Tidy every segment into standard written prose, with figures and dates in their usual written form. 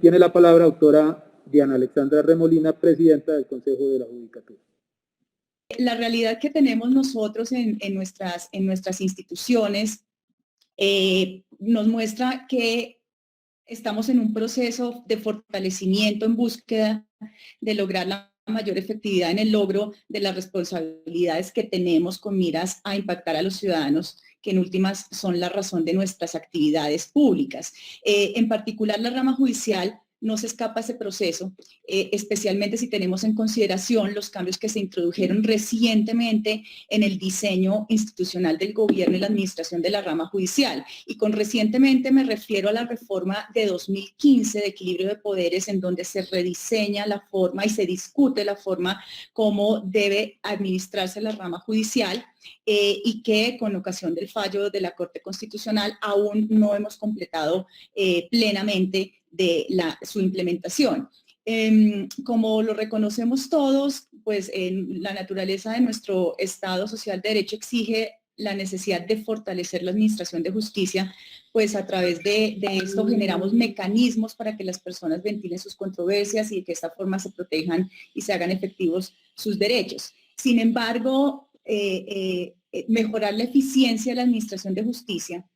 tiene la palabra doctora Diana Alexandra Remolina, presidenta del Consejo de la Judicatura. La realidad que tenemos nosotros en nuestras instituciones nos muestra que estamos en un proceso de fortalecimiento en búsqueda de lograr la mayor efectividad en el logro de las responsabilidades que tenemos con miras a impactar a los ciudadanos, que en últimas son la razón de nuestras actividades públicas. En particular, la rama judicial no se escapa ese proceso, especialmente si tenemos en consideración los cambios que se introdujeron recientemente en el diseño institucional del gobierno y la administración de la rama judicial. Y con recientemente me refiero a la reforma de 2015 de equilibrio de poderes, en donde se rediseña la forma y se discute la forma como debe administrarse la rama judicial, y que con ocasión del fallo de la Corte Constitucional aún no hemos completado plenamente de su implementación. Como lo reconocemos todos, pues la naturaleza de nuestro Estado social de derecho exige la necesidad de fortalecer la administración de justicia, pues a través de esto generamos mecanismos para que las personas ventilen sus controversias y de que de esta forma se protejan y se hagan efectivos sus derechos. Sin embargo, mejorar la eficiencia de la administración de justicia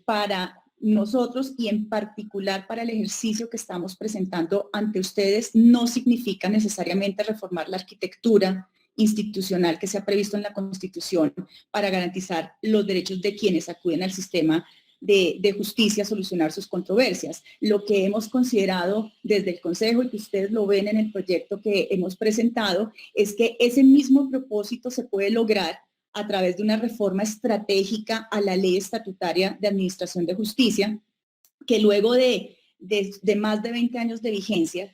para nosotros y en particular para el ejercicio que estamos presentando ante ustedes no significa necesariamente reformar la arquitectura institucional que se ha previsto en la Constitución para garantizar los derechos de quienes acuden al sistema de justicia a solucionar sus controversias. Lo que hemos considerado desde el Consejo y que ustedes lo ven en el proyecto que hemos presentado es que ese mismo propósito se puede lograr a través de una reforma estratégica a la Ley Estatutaria de Administración de Justicia, que luego de más de 20 años de vigencia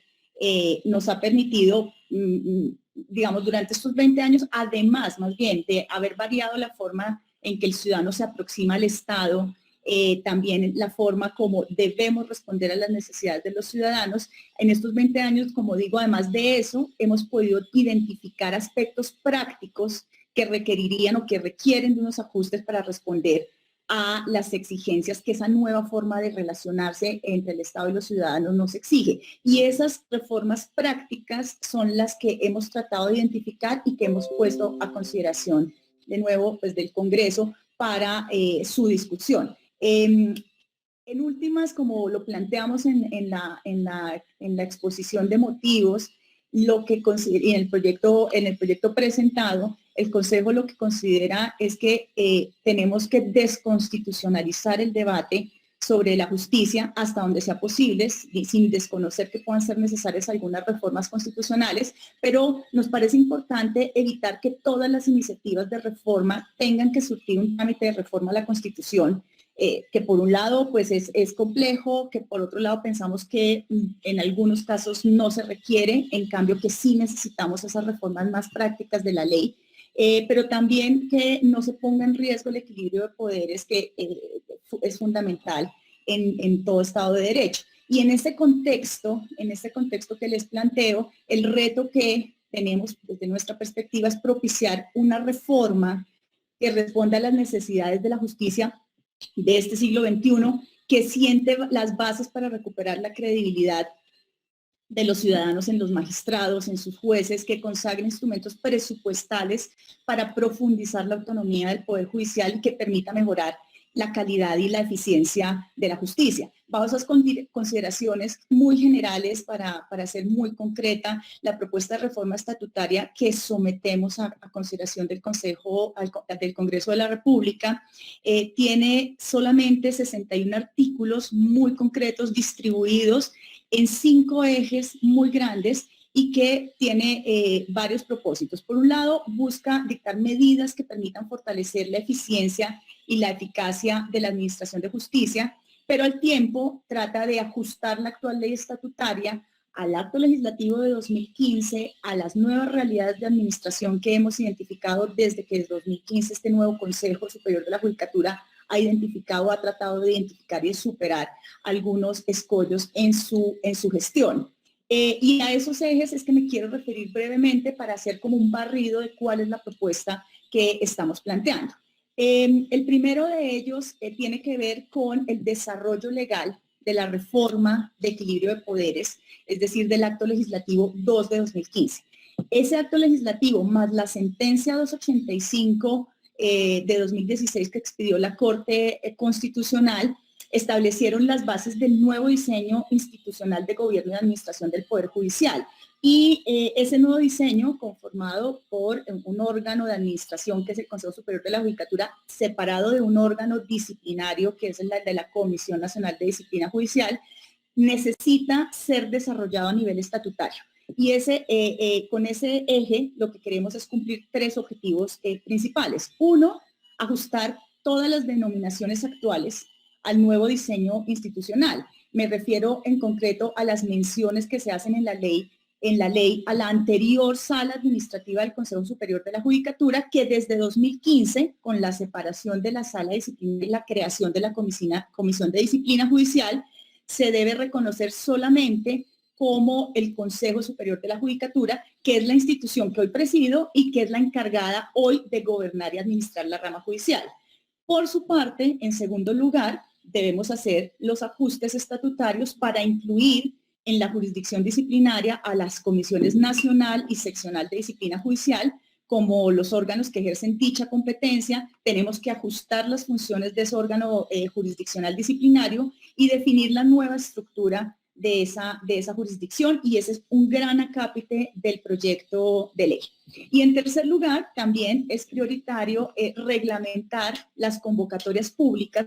nos ha permitido, digamos, durante estos 20 años, además, más bien, de haber variado la forma en que el ciudadano se aproxima al Estado, también la forma como debemos responder a las necesidades de los ciudadanos. En estos 20 años, como digo, además de eso, hemos podido identificar aspectos prácticos que requerirían o que requieren de unos ajustes para responder a las exigencias que esa nueva forma de relacionarse entre el Estado y los ciudadanos nos exige. Y esas reformas prácticas son las que hemos tratado de identificar y que hemos puesto a consideración, de nuevo, pues, del Congreso para su discusión. En últimas, como lo planteamos en la exposición de motivos, lo que en el proyecto presentado, el Consejo lo que considera es que tenemos que desconstitucionalizar el debate sobre la justicia hasta donde sea posible, sin desconocer que puedan ser necesarias algunas reformas constitucionales, pero nos parece importante evitar que todas las iniciativas de reforma tengan que surtir un trámite de reforma a la Constitución, que por un lado pues es complejo, que por otro lado pensamos que en algunos casos no se requiere, en cambio que sí necesitamos esas reformas más prácticas de la ley, pero también que no se ponga en riesgo el equilibrio de poderes que es fundamental en todo Estado de Derecho. Y en este contexto que les planteo, el reto que tenemos desde nuestra perspectiva es propiciar una reforma que responda a las necesidades de la justicia de este siglo XXI, que siente las bases para recuperar la credibilidad de los ciudadanos en los magistrados, en sus jueces, que consagren instrumentos presupuestales para profundizar la autonomía del Poder Judicial y que permita mejorar la calidad y la eficiencia de la justicia. Bajo esas consideraciones muy generales, para ser muy concreta, la propuesta de reforma estatutaria que sometemos a consideración del del Congreso de la República tiene solamente 61 artículos muy concretos distribuidos en 5 ejes muy grandes y que tiene varios propósitos. Por un lado, busca dictar medidas que permitan fortalecer la eficiencia y la eficacia de la administración de justicia, pero al tiempo trata de ajustar la actual ley estatutaria al acto legislativo de 2015, a las nuevas realidades de administración que hemos identificado desde que en 2015 este nuevo Consejo Superior de la Judicatura ha identificado, ha tratado de identificar y de superar algunos escollos en su gestión. Y a esos ejes es que me quiero referir brevemente para hacer como un barrido de cuál es la propuesta que estamos planteando. El primero de ellos tiene que ver con el desarrollo legal de la reforma de equilibrio de poderes, es decir, del acto legislativo 2 de 2015. Ese acto legislativo más la sentencia 285 de 2016 que expidió la Corte Constitucional establecieron las bases del nuevo diseño institucional de gobierno y administración del Poder Judicial. Y ese nuevo diseño, conformado por un órgano de administración, que es el Consejo Superior de la Judicatura, separado de un órgano disciplinario, que es el de la Comisión Nacional de Disciplina Judicial, necesita ser desarrollado a nivel estatutario. Y con ese eje lo que queremos es cumplir 3 objetivos principales. 1, ajustar todas las denominaciones actuales al nuevo diseño institucional. Me refiero en concreto a las menciones que se hacen en la ley a la anterior sala administrativa del Consejo Superior de la Judicatura, que desde 2015, con la separación de la sala de disciplina y la creación de la Comisión de Disciplina Judicial, se debe reconocer solamente como el Consejo Superior de la Judicatura, que es la institución que hoy presido y que es la encargada hoy de gobernar y administrar la rama judicial. Por su parte, en segundo lugar, debemos hacer los ajustes estatutarios para incluir en la jurisdicción disciplinaria a las comisiones nacional y seccional de disciplina judicial como los órganos que ejercen dicha competencia. Tenemos que ajustar las funciones de ese órgano jurisdiccional disciplinario y definir la nueva estructura de esa jurisdicción, y ese es un gran acápite del proyecto de ley. Y en tercer lugar, también es prioritario reglamentar las convocatorias públicas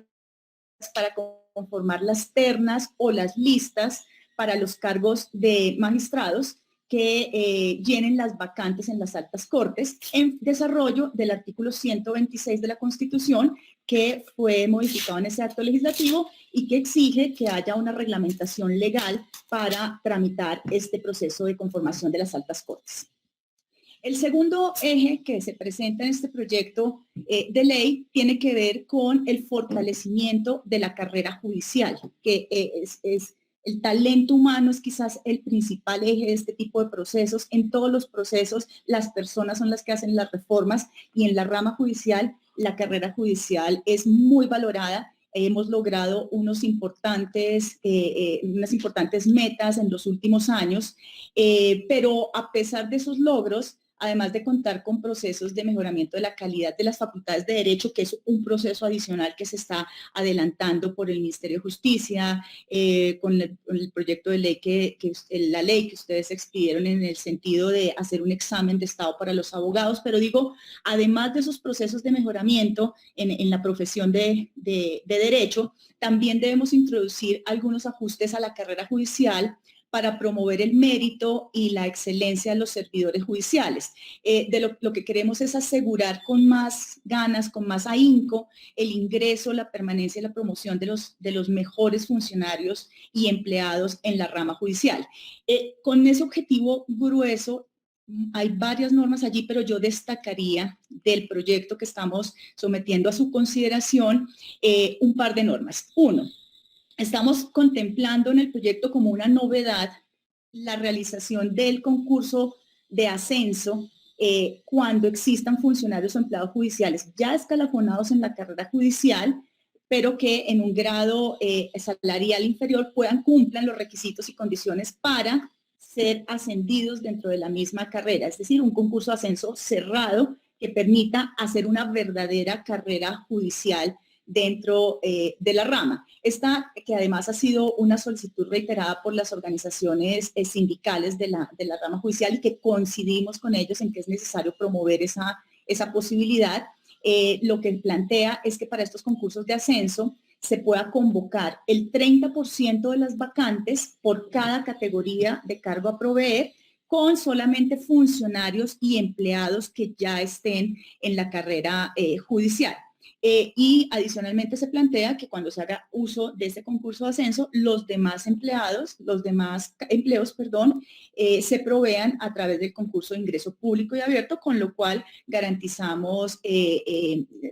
para conformar las ternas o las listas para los cargos de magistrados que llenen las vacantes en las altas cortes, en desarrollo del artículo 126 de la Constitución, que fue modificado en ese acto legislativo y que exige que haya una reglamentación legal para tramitar este proceso de conformación de las altas cortes. El segundo eje que se presenta en este proyecto de ley tiene que ver con el fortalecimiento de la carrera judicial, que es el talento humano es quizás el principal eje de este tipo de procesos. En todos los procesos las personas son las que hacen las reformas, y en la rama judicial la carrera judicial es muy valorada. Hemos logrado unas importantes metas en los últimos años, pero a pesar de esos logros, además de contar con procesos de mejoramiento de la calidad de las facultades de derecho, que es un proceso adicional que se está adelantando por el Ministerio de Justicia, con el proyecto de ley la ley que ustedes expidieron en el sentido de hacer un examen de estado para los abogados, pero digo, además de esos procesos de mejoramiento en la profesión de derecho, también debemos introducir algunos ajustes a la carrera judicial para promover el mérito y la excelencia de los servidores judiciales. Lo que queremos es asegurar con más ganas, con más ahínco, el ingreso, la permanencia y la promoción de los mejores funcionarios y empleados en la rama judicial. Con ese objetivo grueso, hay varias normas allí, pero yo destacaría del proyecto que estamos sometiendo a su consideración un par de normas. Uno, estamos contemplando en el proyecto como una novedad la realización del concurso de ascenso cuando existan funcionarios o empleados judiciales ya escalafonados en la carrera judicial, pero que en un grado salarial inferior cumplan los requisitos y condiciones para ser ascendidos dentro de la misma carrera, es decir, un concurso de ascenso cerrado que permita hacer una verdadera carrera judicial dentro de la rama. Esta, que además ha sido una solicitud reiterada por las organizaciones sindicales de la rama judicial, y que coincidimos con ellos en que es necesario promover esa posibilidad, lo que plantea es que para estos concursos de ascenso se pueda convocar el 30% de las vacantes por cada categoría de cargo a proveer, con solamente funcionarios y empleados que ya estén en la carrera judicial. Y adicionalmente se plantea que cuando se haga uso de este concurso de ascenso, los demás empleos, se provean a través del concurso de ingreso público y abierto, con lo cual garantizamos,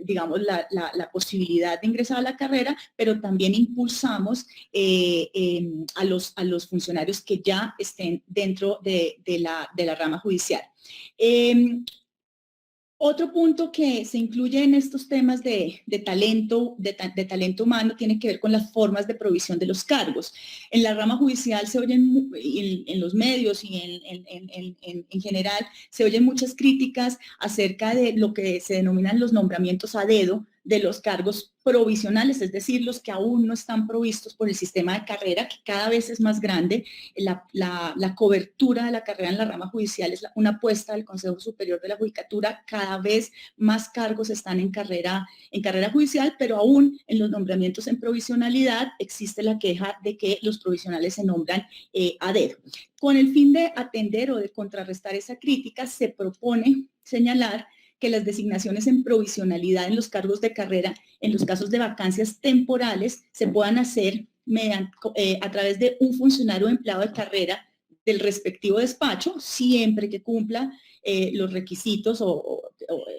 digamos, la posibilidad de ingresar a la carrera, pero también impulsamos a los funcionarios que ya estén dentro de la rama judicial. Otro punto que se incluye en estos temas de talento humano tiene que ver con las formas de provisión de los cargos. En la rama judicial se oyen, en los medios y en general, se oyen muchas críticas acerca de lo que se denominan los nombramientos a dedo de los cargos provisionales, es decir, los que aún no están provistos por el sistema de carrera, que cada vez es más grande. La cobertura de la carrera en la rama judicial es una apuesta del Consejo Superior de la Judicatura. Cada vez más cargos están en carrera judicial, pero aún en los nombramientos en provisionalidad existe la queja de que los provisionales se nombran a dedo. Con el fin de atender o de contrarrestar esa crítica, se propone señalar que las designaciones en provisionalidad en los cargos de carrera, en los casos de vacancias temporales, se puedan hacer a través de un funcionario o empleado de carrera del respectivo despacho, siempre que cumpla los requisitos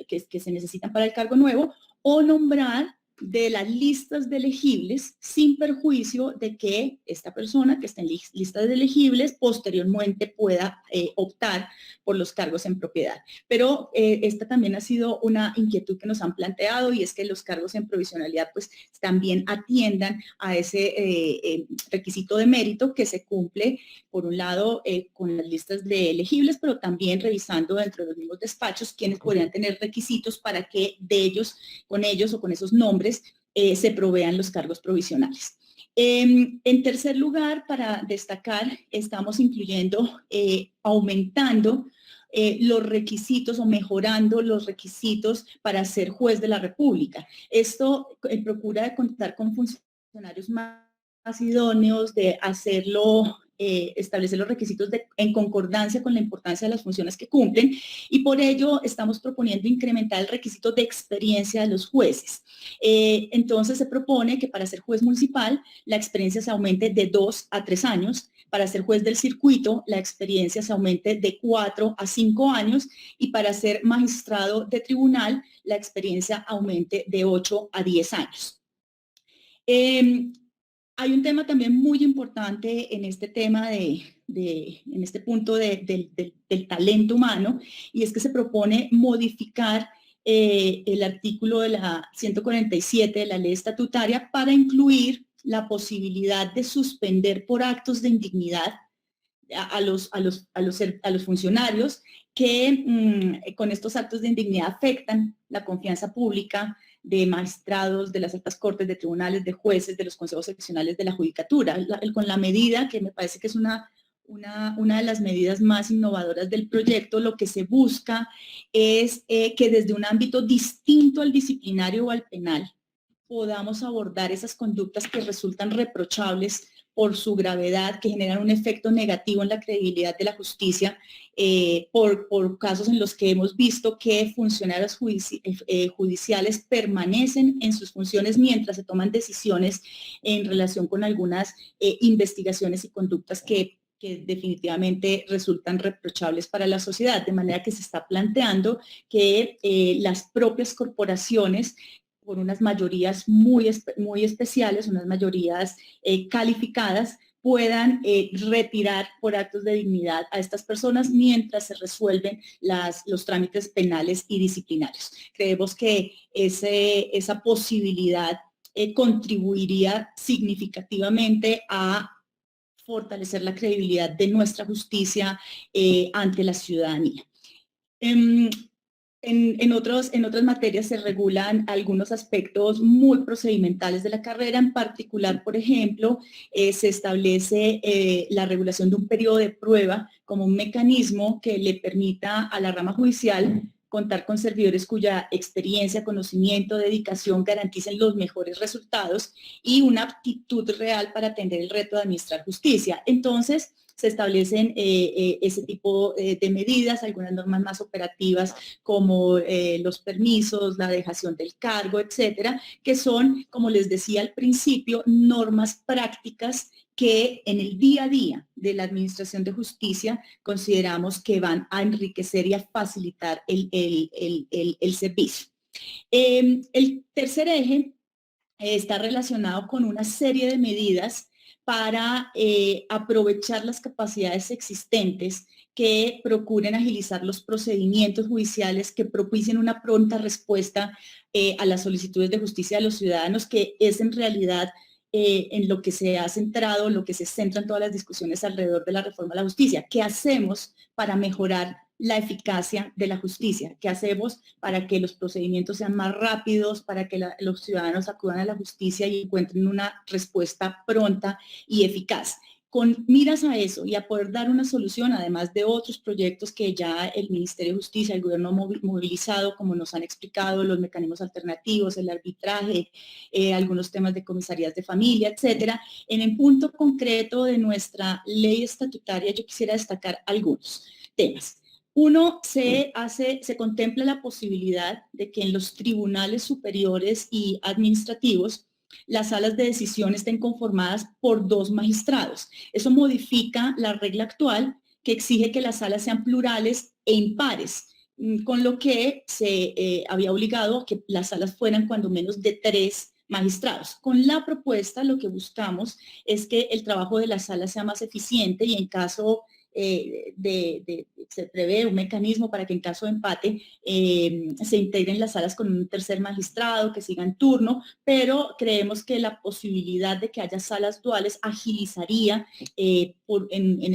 que se necesitan para el cargo nuevo, o nombrar de las listas de elegibles sin perjuicio de que esta persona que está en listas de elegibles posteriormente pueda optar por los cargos en propiedad. Pero esta también ha sido una inquietud que nos han planteado, y es que los cargos en provisionalidad pues también atiendan a ese requisito de mérito que se cumple por un lado con las listas de elegibles, pero también revisando dentro de los mismos despachos quienes podrían tener requisitos para que con ellos o con esos nombres se provean los cargos provisionales. En tercer lugar, para destacar, estamos incluyendo, aumentando los requisitos o mejorando los requisitos para ser juez de la República. Esto procura de contar con funcionarios más idóneos, de hacerlo, establecer los requisitos en concordancia con la importancia de las funciones que cumplen, y por ello estamos proponiendo incrementar el requisito de experiencia de los jueces. Entonces se propone que para ser juez municipal la experiencia se aumente de 2 a 3 años, para ser juez del circuito la experiencia se aumente de 4 a 5 años, y para ser magistrado de tribunal la experiencia aumente de 8 a 10 años. Hay un tema también muy importante en este tema en este punto del talento humano, y es que se propone modificar el artículo de la 147 de la ley estatutaria para incluir la posibilidad de suspender por actos de indignidad a los funcionarios que con estos actos de indignidad afectan la confianza pública de magistrados, de las altas cortes, de tribunales, de jueces, de los consejos seccionales de la judicatura, con la medida que me parece que es una de las medidas más innovadoras del proyecto. Lo que se busca es que desde un ámbito distinto al disciplinario o al penal podamos abordar esas conductas que resultan reprochables por su gravedad, que generan un efecto negativo en la credibilidad de la justicia, por casos en los que hemos visto que funcionarios judiciales permanecen en sus funciones mientras se toman decisiones en relación con algunas investigaciones y conductas que definitivamente resultan reprochables para la sociedad, de manera que se está planteando que las propias corporaciones, por unas mayorías muy especiales, unas mayorías calificadas, puedan retirar por actos de dignidad a estas personas mientras se resuelven los trámites penales y disciplinarios. Creemos que esa posibilidad contribuiría significativamente a fortalecer la credibilidad de nuestra justicia ante la ciudadanía. En otras materias se regulan algunos aspectos muy procedimentales de la carrera. En particular, por ejemplo, se establece la regulación de un periodo de prueba como un mecanismo que le permita a la rama judicial contar con servidores cuya experiencia, conocimiento, dedicación garanticen los mejores resultados y una aptitud real para atender el reto de administrar justicia. Entonces, se establecen ese tipo de medidas, algunas normas más operativas como los permisos, la dejación del cargo, etcétera, que son, como les decía al principio, normas prácticas que en el día a día de la administración de justicia consideramos que van a enriquecer y a facilitar el servicio. El tercer eje está relacionado con una serie de medidas para aprovechar las capacidades existentes que procuren agilizar los procedimientos judiciales, que propicien una pronta respuesta a las solicitudes de justicia de los ciudadanos, que es en realidad en lo que se ha centrado, lo que se centran todas las discusiones alrededor de la reforma a la justicia. ¿Qué hacemos para mejorar la eficacia de la justicia? ¿Qué hacemos para que los procedimientos sean más rápidos, para que los ciudadanos acudan a la justicia y encuentren una respuesta pronta y eficaz? Con miras a eso y a poder dar una solución, además de otros proyectos que ya el Ministerio de Justicia, el gobierno ha movilizado, como nos han explicado, los mecanismos alternativos, el arbitraje, algunos temas de comisarías de familia, etcétera. En el punto concreto de nuestra ley estatutaria, yo quisiera destacar algunos temas. Uno, se contempla la posibilidad de que en los tribunales superiores y administrativos las salas de decisión estén conformadas por 2 magistrados. Eso modifica la regla actual que exige que las salas sean plurales e impares, con lo que se había obligado a que las salas fueran cuando menos de 3 magistrados. Con la propuesta lo que buscamos es que el trabajo de las salas sea más eficiente y en caso se prevé un mecanismo para que en caso de empate se integren las salas con un tercer magistrado que siga en turno, pero creemos que la posibilidad de que haya salas duales agilizaría en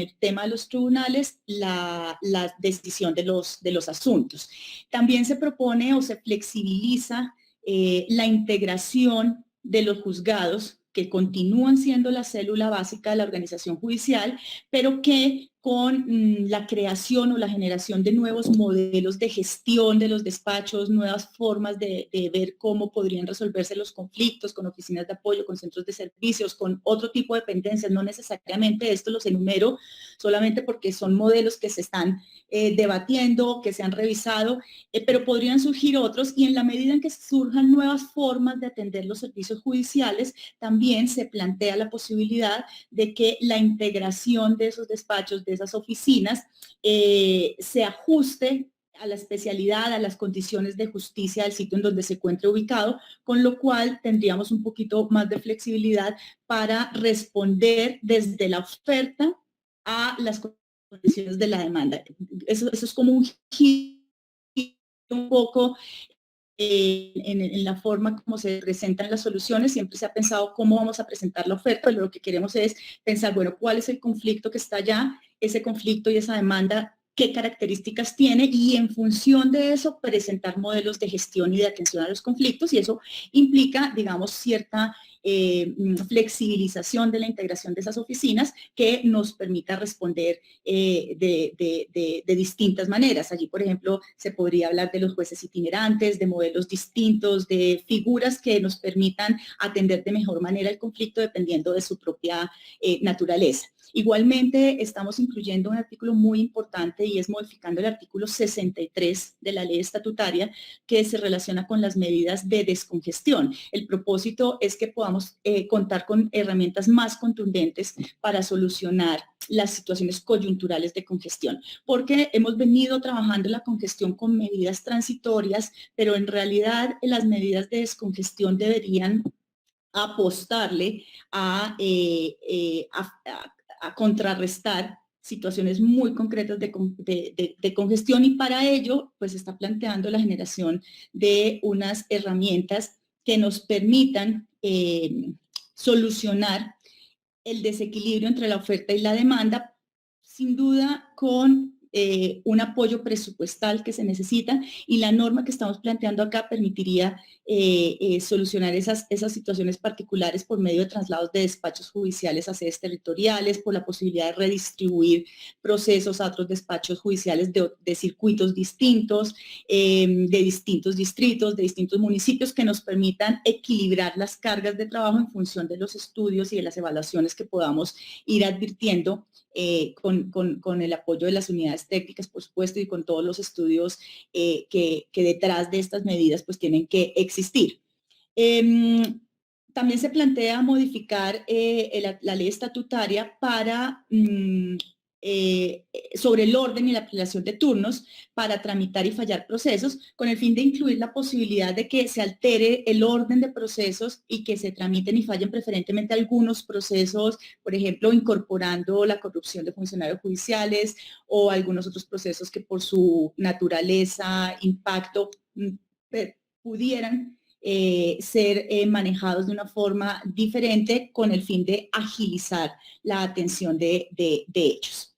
el tema de los tribunales la decisión de los asuntos. También se propone o se flexibiliza la integración de los juzgados que continúan siendo la célula básica de la organización judicial, pero que con la creación o la generación de nuevos modelos de gestión de los despachos, nuevas formas de ver cómo podrían resolverse los conflictos con oficinas de apoyo, con centros de servicios, con otro tipo de dependencias. No necesariamente esto los enumero solamente porque son modelos que se están debatiendo, que se han revisado, pero podrían surgir otros y en la medida en que surjan nuevas formas de atender los servicios judiciales, también se plantea la posibilidad de que la integración de esos despachos, de esas oficinas, se ajuste a la especialidad, a las condiciones de justicia del sitio en donde se encuentre ubicado, con lo cual tendríamos un poquito más de flexibilidad para responder desde la oferta a las condiciones de la demanda. Eso es como un giro un poco en la forma como se presentan las soluciones. Siempre se ha pensado cómo vamos a presentar la oferta, pero lo que queremos es pensar, bueno, ¿cuál es el conflicto que está allá? Ese conflicto y esa demanda, ¿qué características tiene? Y en función de eso, presentar modelos de gestión y de atención a los conflictos, y eso implica, digamos, cierta flexibilización de la integración de esas oficinas que nos permita responder de distintas maneras. Allí, por ejemplo, se podría hablar de los jueces itinerantes, de modelos distintos, de figuras que nos permitan atender de mejor manera el conflicto dependiendo de su propia naturaleza. Igualmente, estamos incluyendo un artículo muy importante y es modificando el artículo 63 de la ley estatutaria que se relaciona con las medidas de descongestión. El propósito es que podamos contar con herramientas más contundentes para solucionar las situaciones coyunturales de congestión, porque hemos venido trabajando la congestión con medidas transitorias, pero en realidad las medidas de descongestión deberían apostarle a contrarrestar situaciones muy concretas de congestión y para ello pues está planteando la generación de unas herramientas que nos permitan solucionar el desequilibrio entre la oferta y la demanda, sin duda con un apoyo presupuestal que se necesita y la norma que estamos planteando acá permitiría solucionar esas situaciones particulares por medio de traslados de despachos judiciales a sedes territoriales, por la posibilidad de redistribuir procesos a otros despachos judiciales de circuitos distintos, de distintos distritos, de distintos municipios que nos permitan equilibrar las cargas de trabajo en función de los estudios y de las evaluaciones que podamos ir advirtiendo con el apoyo de las unidades técnicas, por supuesto, y con todos los estudios que detrás de estas medidas pues tienen que existir. También se plantea modificar la ley estatutaria para sobre el orden y la aplicación de turnos para tramitar y fallar procesos, con el fin de incluir la posibilidad de que se altere el orden de procesos y que se tramiten y fallen preferentemente algunos procesos, por ejemplo, incorporando la corrupción de funcionarios judiciales o algunos otros procesos que por su naturaleza, impacto, pudieran ser manejados de una forma diferente con el fin de agilizar la atención de hechos.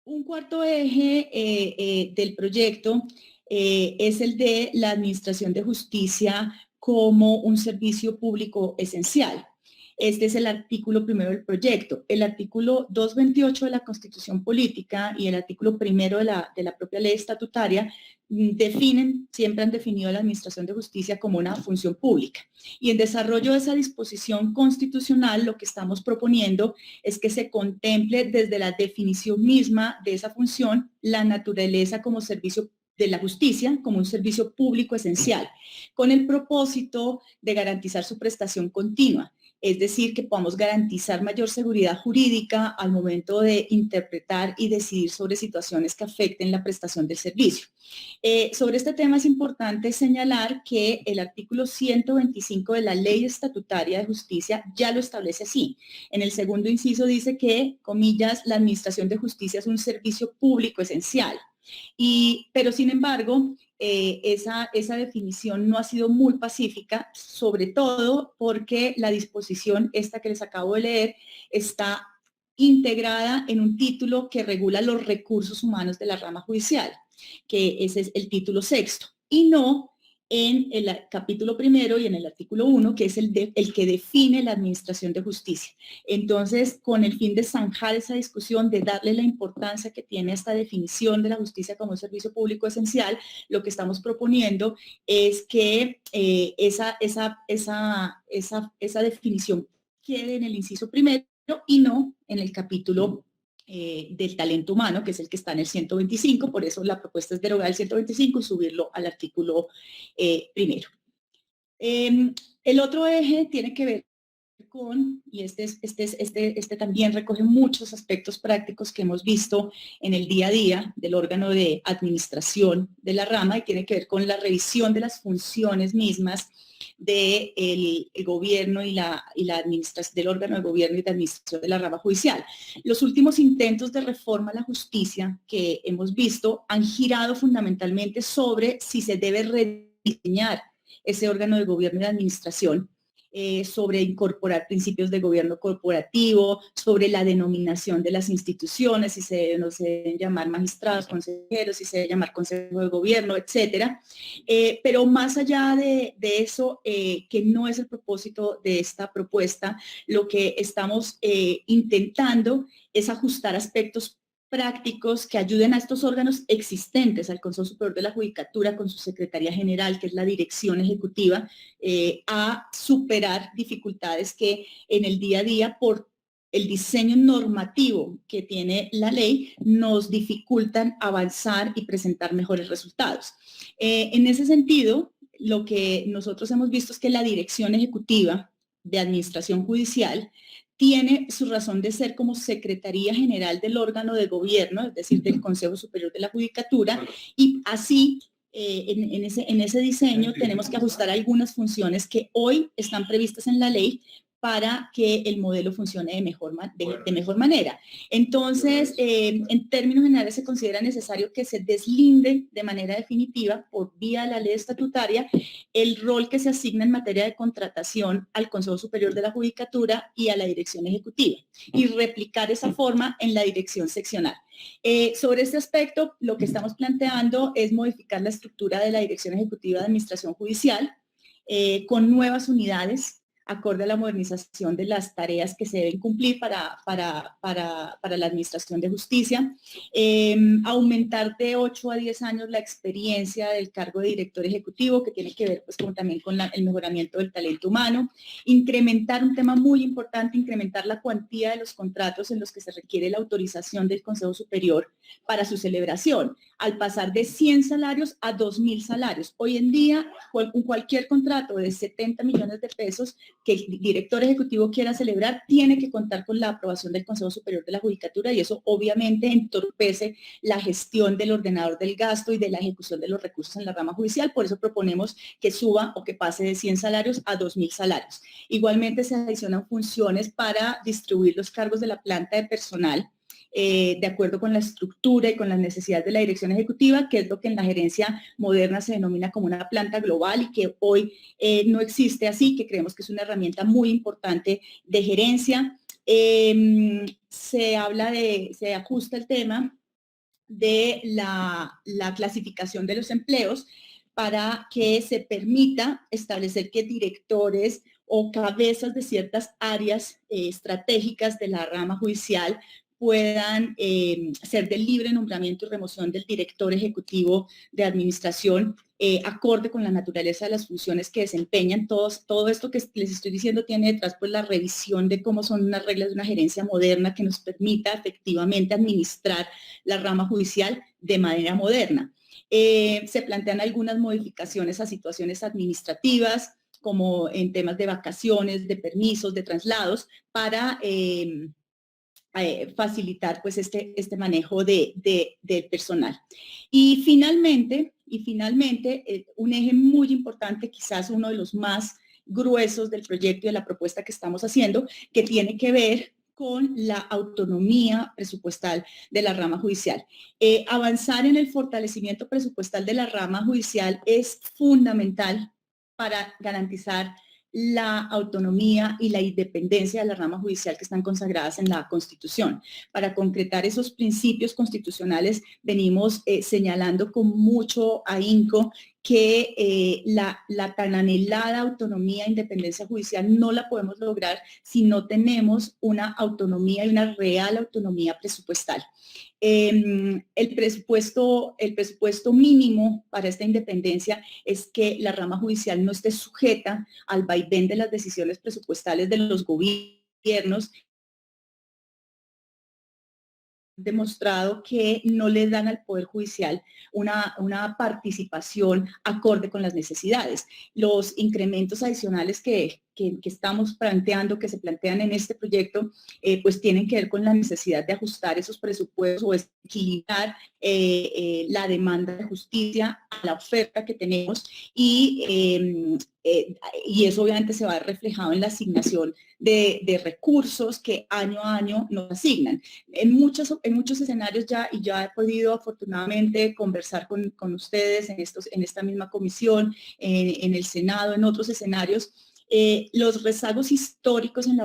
Un cuarto eje del proyecto es el de la administración de justicia como un servicio público esencial. Este es el artículo primero del proyecto. El artículo 228 de la Constitución Política y el artículo primero de la propia ley estatutaria siempre han definido la administración de justicia como una función pública. Y en desarrollo de esa disposición constitucional, lo que estamos proponiendo es que se contemple desde la definición misma de esa función la naturaleza como servicio de la justicia como un servicio público esencial, con el propósito de garantizar su prestación continua. Es decir, que podamos garantizar mayor seguridad jurídica al momento de interpretar y decidir sobre situaciones que afecten la prestación del servicio. Sobre este tema es importante señalar que el artículo 125 de la Ley Estatutaria de Justicia ya lo establece así. En el segundo inciso dice que, comillas, la administración de justicia es un servicio público esencial. Pero sin embargo, esa definición no ha sido muy pacífica, sobre todo porque la disposición esta que les acabo de leer está integrada en un título que regula los recursos humanos de la rama judicial, que ese es el título sexto, y no en el capítulo primero y en el artículo 1, que es el que define la administración de justicia. Entonces, con el fin de zanjar esa discusión, de darle la importancia que tiene esta definición de la justicia como un servicio público esencial, lo que estamos proponiendo es que esa definición quede en el inciso primero y no en el capítulo del talento humano, que es el que está en el 125, por eso la propuesta es derogar el 125 y subirlo al artículo primero. El otro eje tiene que ver con, y este también recoge muchos aspectos prácticos que hemos visto en el día a día del órgano de administración de la rama, y tiene que ver con la revisión de las funciones mismas del gobierno y la administración del órgano de gobierno y de administración de la rama judicial. Los últimos intentos de reforma a la justicia que hemos visto han girado fundamentalmente sobre si se debe rediseñar ese órgano de gobierno y de administración, sobre incorporar principios de gobierno corporativo, sobre la denominación de las instituciones, si se deben llamar magistrados, consejeros, si se debe llamar consejo de gobierno, etcétera. Pero más allá de eso, que no es el propósito de esta propuesta, lo que estamos intentando es ajustar aspectos prácticos que ayuden a estos órganos existentes, al Consejo Superior de la Judicatura con su Secretaría General, que es la dirección ejecutiva, a superar dificultades que en el día a día, por el diseño normativo que tiene la ley, nos dificultan avanzar y presentar mejores resultados. En ese sentido, lo que nosotros hemos visto es que la dirección ejecutiva de administración judicial tiene su razón de ser como Secretaría General del órgano de gobierno, es decir, del Consejo Superior de la Judicatura, y así en ese diseño tenemos que ajustar algunas funciones que hoy están previstas en la ley para que el modelo funcione de mejor manera. Entonces, en términos generales, se considera necesario que se deslinde de manera definitiva, por vía de la ley estatutaria, el rol que se asigna en materia de contratación al Consejo Superior de la Judicatura y a la Dirección Ejecutiva, y replicar esa forma en la Dirección Seccional. Sobre este aspecto, lo que estamos planteando es modificar la estructura de la Dirección Ejecutiva de Administración Judicial con nuevas unidades, acorde a la modernización de las tareas que se deben cumplir para la administración de justicia, aumentar de 8 a 10 años la experiencia del cargo de director ejecutivo, que tiene que ver pues también con el mejoramiento del talento humano, incrementar un tema muy importante, incrementar la cuantía de los contratos en los que se requiere la autorización del Consejo Superior para su celebración, al pasar de 100 salarios a 2.000 salarios. Hoy en día, cualquier contrato de 70 millones de pesos que el director ejecutivo quiera celebrar tiene que contar con la aprobación del Consejo Superior de la Judicatura, y eso obviamente entorpece la gestión del ordenador del gasto y de la ejecución de los recursos en la rama judicial. Por eso proponemos que suba o que pase de 100 salarios a 2.000 salarios. Igualmente se adicionan funciones para distribuir los cargos de la planta de personal de acuerdo con la estructura y con las necesidades de la dirección ejecutiva, que es lo que en la gerencia moderna se denomina como una planta global y que hoy no existe así, que creemos que es una herramienta muy importante de gerencia. Se ajusta el tema de la clasificación de los empleos para que se permita establecer que directores o cabezas de ciertas áreas estratégicas de la rama judicial puedan ser de libre nombramiento y remoción del director ejecutivo de administración, acorde con la naturaleza de las funciones que desempeñan. Todo esto que les estoy diciendo tiene detrás pues la revisión de cómo son unas reglas de una gerencia moderna que nos permita efectivamente administrar la rama judicial de manera moderna. Se plantean algunas modificaciones a situaciones administrativas, como en temas de vacaciones, de permisos, de traslados, para facilitar pues este manejo del personal. Y finalmente, un eje muy importante, quizás uno de los más gruesos del proyecto y de la propuesta que estamos haciendo, que tiene que ver con la autonomía presupuestal de la rama judicial. Avanzar en el fortalecimiento presupuestal de la rama judicial es fundamental para garantizar la autonomía y la independencia de la rama judicial que están consagradas en la Constitución. Para concretar esos principios constitucionales, venimos señalando con mucho ahínco que la tan anhelada autonomía e independencia judicial no la podemos lograr si no tenemos una autonomía y una real autonomía presupuestal. El presupuesto mínimo para esta independencia es que la rama judicial no esté sujeta al vaivén de las decisiones presupuestales de los gobiernos, demostrado que no le dan al Poder Judicial una participación acorde con las necesidades. Los incrementos adicionales que estamos planteando, que se plantean en este proyecto, pues tienen que ver con la necesidad de ajustar esos presupuestos o equilibrar la demanda de justicia a la oferta que tenemos y eso obviamente se va a ver reflejado en la asignación de recursos que año a año nos asignan. En muchos escenarios ya he podido afortunadamente conversar con ustedes en esta misma comisión, en el Senado, en otros escenarios. Los rezagos históricos en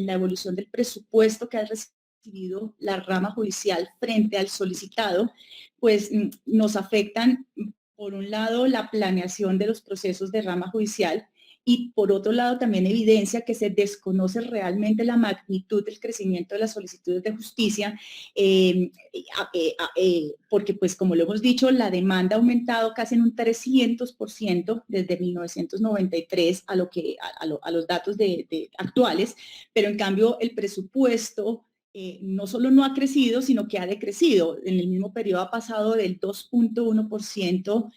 la evolución del presupuesto que ha recibido la rama judicial frente al solicitado, pues nos afectan, por un lado, la planeación de los procesos de rama judicial, y por otro lado también evidencia que se desconoce realmente la magnitud del crecimiento de las solicitudes de justicia, porque pues como lo hemos dicho, la demanda ha aumentado casi en un 300% desde 1993 a los datos actuales, pero en cambio el presupuesto no solo no ha crecido, sino que ha decrecido. En el mismo periodo ha pasado del 2.1%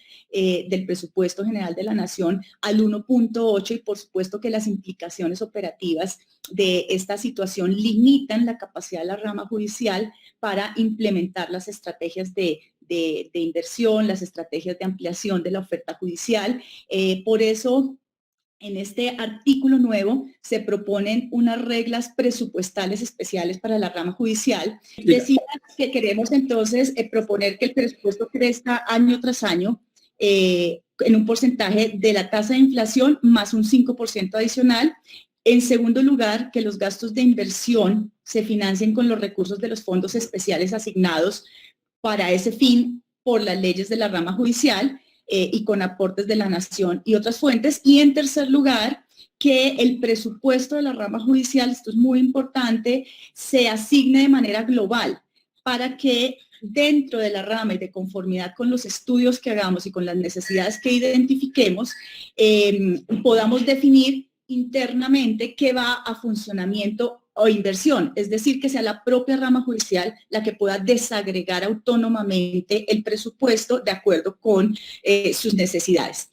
del presupuesto general de la Nación al 1.8%, y por supuesto que las implicaciones operativas de esta situación limitan la capacidad de la rama judicial para implementar las estrategias de inversión, las estrategias de ampliación de la oferta judicial. Por eso, en este artículo nuevo se proponen unas reglas presupuestales especiales para la rama judicial. Decía que queremos entonces proponer que el presupuesto crezca año tras año en un porcentaje de la tasa de inflación más un 5% adicional. En segundo lugar, que los gastos de inversión se financien con los recursos de los fondos especiales asignados para ese fin por las leyes de la rama judicial, y con aportes de la Nación y otras fuentes. Y en tercer lugar, que el presupuesto de la rama judicial, esto es muy importante, se asigne de manera global para que dentro de la rama y de conformidad con los estudios que hagamos y con las necesidades que identifiquemos, podamos definir internamente qué va a funcionamiento o inversión, es decir, que sea la propia rama judicial la que pueda desagregar autónomamente el presupuesto de acuerdo con sus necesidades.